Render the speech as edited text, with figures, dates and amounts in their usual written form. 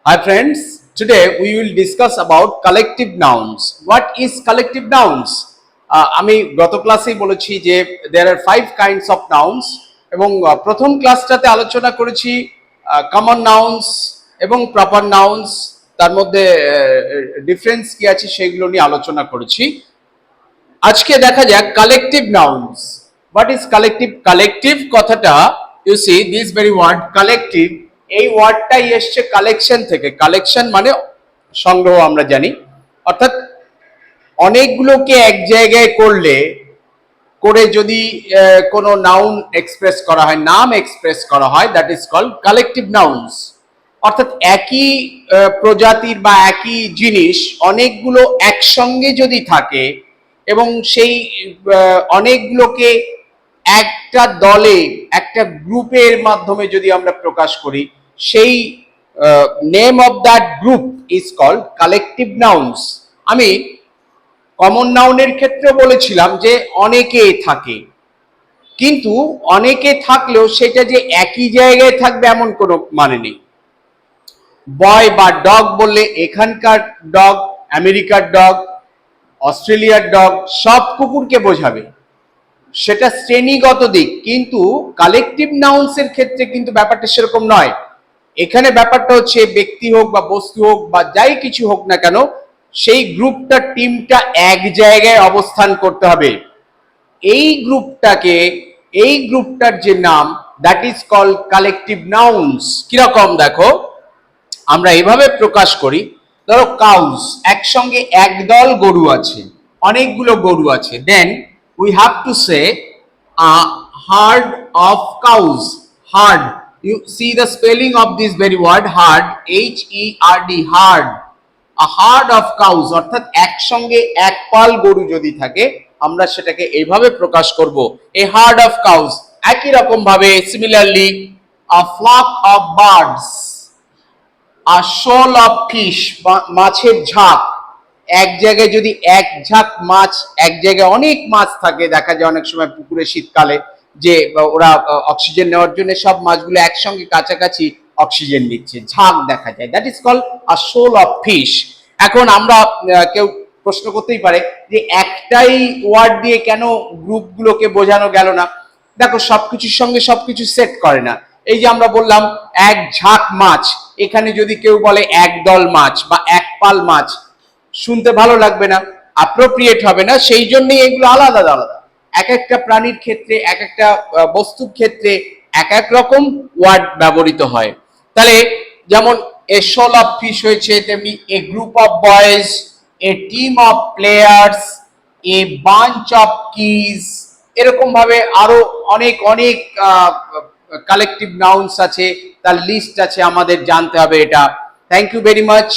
Hi friends, today we will discuss about collective nouns. What is collective nouns? আমি গত ক্লাসেই বলেছি যে there are 5 kinds of nouns এবং প্রথম ক্লাসটাতে আলোচনা করেছি common nouns এবং proper nouns, তার মধ্যে ডিফারেন্স কি আছে সেগুলো নিয়ে আলোচনা করেছি। আজকে দেখা যাক collective nouns. What is collective? Collective কথাটা, you see this very word collective, এই ওয়ার্ডটাই এসছে কালেকশন থেকে। কালেকশন মানে সংগ্রহ, আমরা জানি, অর্থাৎ অনেকগুলোকে এক জায়গায় করে যদি কোনো নাউন এক্সপ্রেস করা হয়, নাম এক্সপ্রেস করা হয়, that is called collective nouns. অর্থাৎ একই প্রজাতির বা একই জিনিস অনেকগুলো একসঙ্গে যদি থাকে এবং সেই অনেকগুলোকে একটা দলে, একটা গ্রুপের মাধ্যমে যদি আমরা প্রকাশ করি, সেই name of that group is called collective nouns. আমি কমন নাউনের ক্ষেত্রে বলেছিলাম যে অনেকে থাকে, কিন্তু অনেকে থাকলেও সেটা যে একই জায়গায় থাকবে এমন কোনো মানে নেই। বয় বা ডগ বললে এখানকার ডগ, আমেরিকার ডগ, অস্ট্রেলিয়ার ডগ, সব কুকুরকে বোঝাবে, সেটা শ্রেণীগত দিক। কিন্তু কালেকটিভ নাউন্সের ক্ষেত্রে কিন্তু ব্যাপারটা সেরকম নয়। এখানে ব্যাপারটা হচ্ছে ব্যক্তি হোক বা বস্তু হোক বা যাই কিছু হোক না কেন, সেই গ্রুপটা, টিমটা এক জায়গায় অবস্থান করতে হবে। এই গ্রুপটার যে নাম, that is called collective nouns. কিরকম দেখো, আমরা এভাবে প্রকাশ করি, ধরো কাউস, একসঙ্গে একদল গরু আছে, অনেকগুলো গরু আছে, দেন we have to say a herd of cows. Herd, you see the spelling of this very word herd, H-E-R-D, herd. A herd of cows, অর্থাৎ একসঙ্গে এক পাল গরু যদি থাকে, আমরা সেটাকে এইভাবে প্রকাশ করব, a herd of cows। একই রকম ভাবে similarly a flock of birds, a shoal of fish, মাছের ঝাঁক। এক জায়গায় যদি এক ঝাঁক মাছ, এক জায়গায় অনেক মাছ থাকে, দেখা যায় অনেক সময় পুকুরে শীতকালে যে ওরা অক্সিজেন নেওয়ার জন্য সব মাছগুলো একসঙ্গে কাছাকাছি অক্সিজেন নিচ্ছে, ঝাঁক দেখা যায়, দ্যাট ইজ কল্ড আ শোল অফ ফিশ। এখন আমরা কেউ প্রশ্ন করতেই পারে যে একটাই ওয়ার্ড দিয়ে কেন গ্রুপগুলোকে বোঝানো গেল না? দেখো, সবকিছুর সঙ্গে সবকিছু সেট করে না। এই যে আমরা বললাম এক ঝাঁক মাছ, এখানে যদি কেউ বলে এক দল মাছ বা এক পাল মাছ, শুনতে ভালো লাগবে না, অ্যাপ্রোপ্রিয়েট হবে না। সেই জন্যই এগুলো আলাদা আলাদা। এক একটা প্রাণীর ক্ষেত্রে, এক একটা বস্তুর ক্ষেত্রে এক এক রকম ওয়ার্ড ব্যবহৃত হয়। তাহলে যেমন এ শোল অফ ফিশ হয়েছে, তেমনি a group of boys, a team of players, a bunch of keys, এরকম ভাবে আরো অনেক অনেক কালেকটিভ নাউন্স আছে, তার লিস্ট আছে, আমাদের জানতে হবে এটা। Thank you very much.